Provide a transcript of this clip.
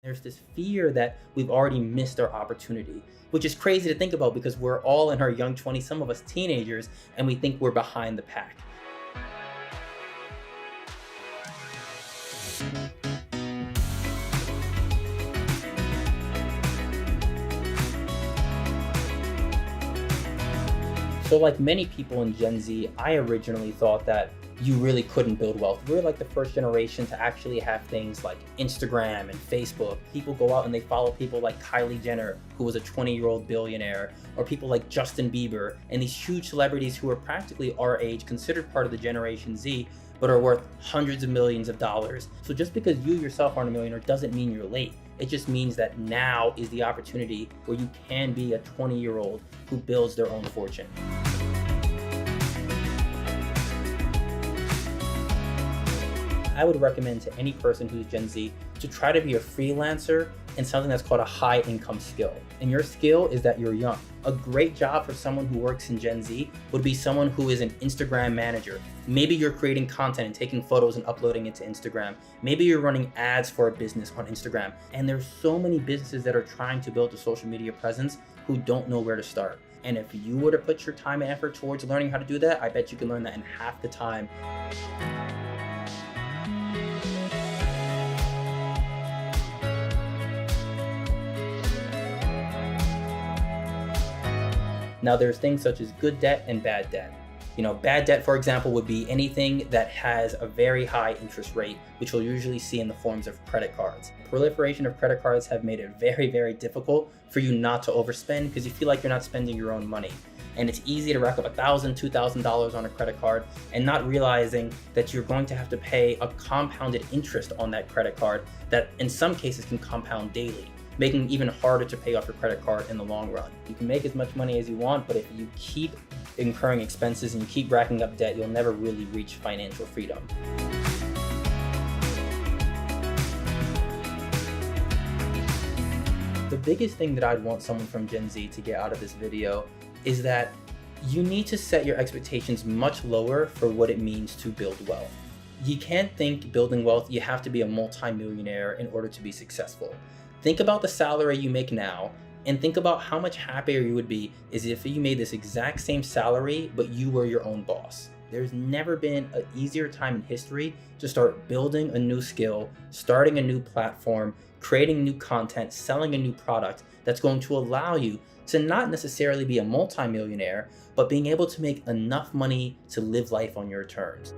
There's this fear that we've already missed our opportunity, which is crazy to think about because we're all in our young 20s, some of us teenagers, and we think we're behind the pack. So like many people in Gen Z, I originally thought that you really couldn't build wealth. We're like the first generation to actually have things like Instagram and Facebook. People go out and they follow people like Kylie Jenner, who was a 20-year-old billionaire, or people like Justin Bieber, and these huge celebrities who are practically our age, considered part of the Generation Z, but are worth hundreds of millions of dollars. So just because you yourself aren't a millionaire doesn't mean you're late. It just means that now is the opportunity where you can be a 20-year-old who builds their own fortune. I would recommend to any person who's Gen Z to try to be a freelancer in something that's called a high income skill. And your skill is that you're young. A great job for someone who works in Gen Z would be someone who is an Instagram manager. Maybe you're creating content and taking photos and uploading it to Instagram. Maybe you're running ads for a business on Instagram. And there's so many businesses that are trying to build a social media presence who don't know where to start. And if you were to put your time and effort towards learning how to do that, I bet you can learn that in half the time. Now there's things such as good debt and bad debt. Bad debt, for example, would be anything that has a very high interest rate, which we'll usually see in the forms of credit cards. Proliferation of credit cards have made it very, very difficult for you not to overspend because you feel like you're not spending your own money. And it's easy to rack up $1,000, $2,000 on a credit card and not realizing that you're going to have to pay a compounded interest on that credit card that in some cases can compound daily, making it even harder to pay off your credit card in the long run. You can make as much money as you want, but if you keep incurring expenses and you keep racking up debt, you'll never really reach financial freedom. The biggest thing that I'd want someone from Gen Z to get out of this video is that you need to set your expectations much lower for what it means to build wealth. You can't think building wealth, you have to be a multi-millionaire in order to be successful. Think about the salary you make now and think about how much happier you would be as if you made this exact same salary, but you were your own boss. There's never been an easier time in history to start building a new skill, starting a new platform, creating new content, selling a new product that's going to allow you to not necessarily be a multi-millionaire, but being able to make enough money to live life on your terms.